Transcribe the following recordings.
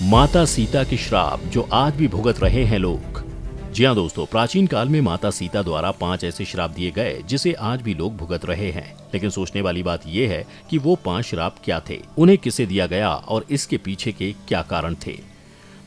माता सीता के श्राप जो आज भी भुगत रहे हैं लोग। जी हाँ दोस्तों, प्राचीन काल में माता सीता द्वारा 5 ऐसे श्राप दिए गए जिसे आज भी लोग भुगत रहे हैं। लेकिन सोचने वाली बात यह है कि वो 5 श्राप क्या थे, उन्हें किसे दिया गया और इसके पीछे के क्या कारण थे।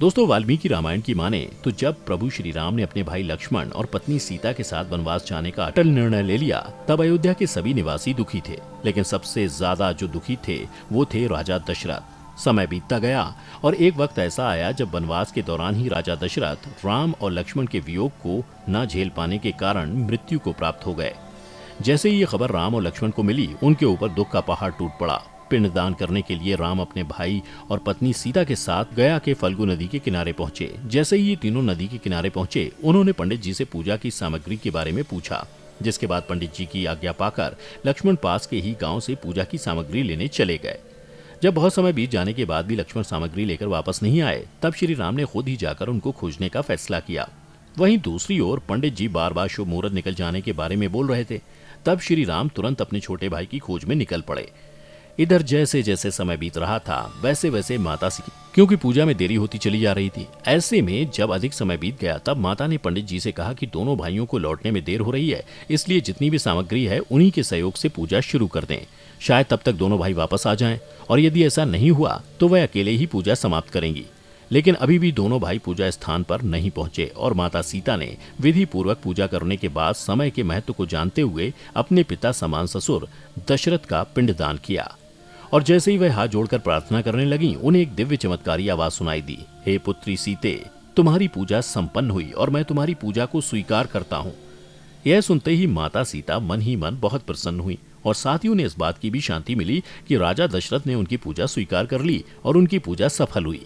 दोस्तों, वाल्मीकि रामायण की माने तो जब प्रभु श्री राम ने अपने भाई लक्ष्मण और पत्नी सीता के साथ वनवास जाने का अटल निर्णय ले लिया, तब अयोध्या के सभी निवासी दुखी थे। लेकिन सबसे ज्यादा जो दुखी थे वो थे राजा दशरथ। समय बीतता गया और एक वक्त ऐसा आया जब वनवास के दौरान ही राजा दशरथ राम और लक्ष्मण के वियोग को न झेल पाने के कारण मृत्यु को प्राप्त हो गए। जैसे ही ये खबर राम और लक्ष्मण को मिली, उनके ऊपर दुख का पहाड़ टूट पड़ा। पिंडदान करने के लिए राम अपने भाई और पत्नी सीता के साथ गया के फल्गु नदी के किनारे पहुंचे। जैसे ही ये तीनों नदी के किनारे पहुंचे, उन्होंने पंडित जी से पूजा की सामग्री के बारे में पूछा। जिसके बाद पंडित जी की आज्ञा पाकर लक्ष्मण पास के ही गांव से पूजा की सामग्री लेने चले गए। जब बहुत समय बीत जाने के बाद भी लक्ष्मण सामग्री लेकर वापस नहीं आए, तब श्री राम ने खुद ही जाकर उनको खोजने का फैसला किया। वहीं दूसरी ओर पंडित जी बार बार शुभ मुहूर्त निकल जाने के बारे में बोल रहे थे। तब श्री राम तुरंत अपने छोटे भाई की खोज में निकल पड़े। इधर जैसे जैसे समय बीत रहा था, वैसे वैसे माता सी क्योंकि पूजा में देरी होती चली जा रही थी। ऐसे में जब अधिक समय बीत गया, तब माता ने पंडित जी से कहा कि दोनों भाइयों को लौटने में देर हो रही है, इसलिए जितनी भी सामग्री है उन्हीं के सहयोग से पूजा शुरू कर दें। शायद तब तक दोनों भाई वापस आ जाएं, और यदि ऐसा नहीं हुआ तो वह अकेले ही पूजा समाप्त करेंगी। लेकिन अभी भी दोनों भाई पूजा स्थान पर नहीं पहुंचे और माता सीता ने विधि पूर्वक पूजा करने के बाद समय के महत्व को जानते हुए अपने पिता समान ससुर दशरथ का पिंडदान किया। और जैसे ही वह हाथ जोड़कर प्रार्थना करने लगी, उन्हें एक दिव्य चमत्कारी आवाज सुनाई दी। हे पुत्री सीते, तुम्हारी पूजा संपन्न हुई और मैं तुम्हारी पूजा को स्वीकार करता हूँ। यह सुनते ही माता सीता मन ही मन बहुत प्रसन्न हुई और साथ ही उन्हें इस बात की भी शांति मिली कि राजा दशरथ ने उनकी पूजा स्वीकार कर ली और उनकी पूजा सफल हुई।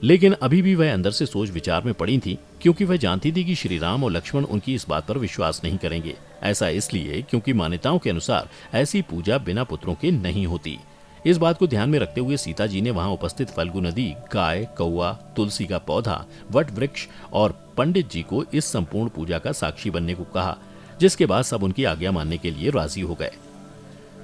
लेकिन अभी भी वह अंदर से सोच विचार में पड़ी थी, क्योंकि वह जानती थी कि श्री राम और लक्ष्मण उनकी इस बात पर विश्वास नहीं करेंगे। ऐसा इसलिए क्योंकि मान्यताओं के अनुसार ऐसी पूजा बिना पुत्रों के नहीं होती। इस बात को ध्यान में रखते हुए सीता जी ने वहां उपस्थित फल्गु नदी, गाय, कौआ, तुलसी का पौधा, वट वृक्ष और पंडित जी को इस संपूर्ण पूजा का साक्षी बनने को कहा, जिसके बाद सब उनकी आज्ञा मानने के लिए राजी हो गए।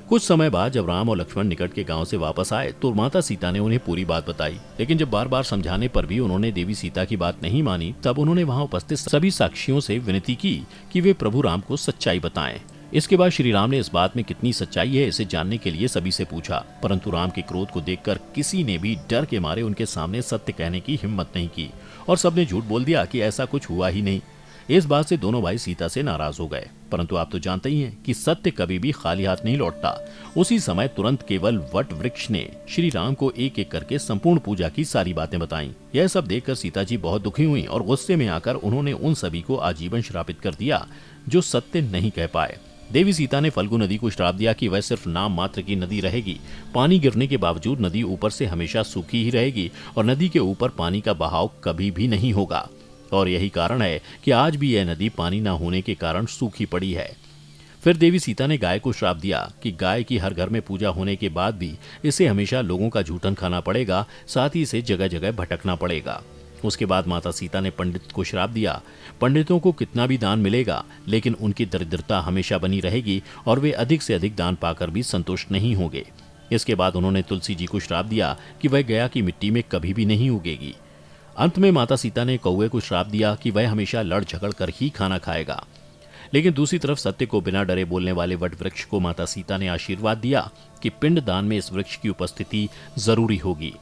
कुछ समय बाद जब राम और लक्ष्मण निकट के गांव से वापस आए, तो माता सीता ने उन्हें पूरी बात बताई। लेकिन जब बार बार समझाने पर भी उन्होंने देवी सीता की बात नहीं मानी, तब उन्होंने वहां उपस्थित सभी साक्षियों से विनती की कि वे प्रभु राम को सच्चाई बताएं। इसके बाद श्री राम ने इस बात में कितनी सच्चाई है इसे जानने के लिए सभी से पूछा, परंतु राम के क्रोध को देखकर किसी ने भी डर के मारे उनके सामने सत्य कहने की हिम्मत नहीं की और सबने झूठ बोल दिया कि ऐसा कुछ हुआ ही नहीं। इस बात से दोनों भाई सीता से नाराज हो गए। परंतु आप तो जानते ही हैं कि सत्य कभी भी खाली हाथ नहीं लौटता। उसी समय तुरंत केवल वट वृक्ष ने श्री राम को एक एक करके संपूर्ण पूजा की सारी बातें बताईं। यह सब देखकर सीता जी बहुत दुखी हुई और गुस्से में आकर उन्होंने उन सभी को आजीवन श्रापित कर दिया जो सत्य नहीं कह पाए। देवी सीता ने फल्गु नदी को श्राप दिया कि वह सिर्फ नाम मात्र की नदी रहेगी। पानी गिरने के बावजूद नदी ऊपर से हमेशा सूखी ही रहेगी और नदी के ऊपर पानी का बहाव कभी भी नहीं होगा। और यही कारण है कि आज भी यह नदी पानी न होने के कारण सूखी पड़ी है। फिर देवी सीता ने गाय को श्राप दिया कि गाय की हर घर में पूजा होने के बाद भी इसे हमेशा लोगों का जूठन खाना पड़ेगा, साथ ही इसे जगह जगह भटकना पड़ेगा। उसके बाद माता सीता ने पंडित को श्राप दिया, पंडितों को कितना भी दान मिलेगा, लेकिन उनकी दरिद्रता हमेशा बनी रहेगी और वे अधिक से अधिक दान पाकर भी संतुष्ट नहीं होंगे। इसके बाद उन्होंने तुलसी जी को श्राप दिया कि वह गया की मिट्टी में कभी भी नहीं उगेगी। अंत में माता सीता ने कौवे को श्राप दिया कि वह हमेशा लड़ झगड़ कर ही खाना खाएगा। लेकिन दूसरी तरफ सत्य को बिना डरे बोलने वाले वट वृक्ष को माता सीता ने आशीर्वाद दिया कि पिंड दान में इस वृक्ष की उपस्थिति जरूरी होगी,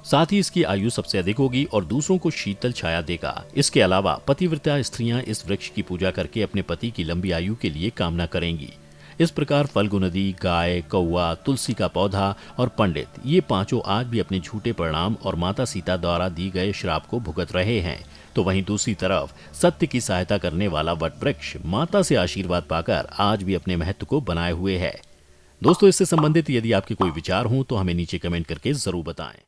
साथ ही इसकी आयु सबसे अधिक होगी और दूसरों को शीतल छाया देगा। इसके अलावा पतिव्रता स्त्रियां इस वृक्ष की पूजा करके अपने पति की लंबी आयु के लिए कामना करेंगी। इस प्रकार फल्गु नदी, गाय, कौआ, तुलसी का पौधा और पंडित, ये पांचों आज भी अपने झूठे परिणाम और माता सीता द्वारा दी गए श्राप को भुगत रहे हैं। तो वहीं दूसरी तरफ सत्य की सहायता करने वाला वट वृक्ष माता से आशीर्वाद पाकर आज भी अपने महत्व को बनाए हुए है। दोस्तों, इससे संबंधित यदि आपके कोई विचार हों तो हमें नीचे कमेंट करके जरूर बताएं।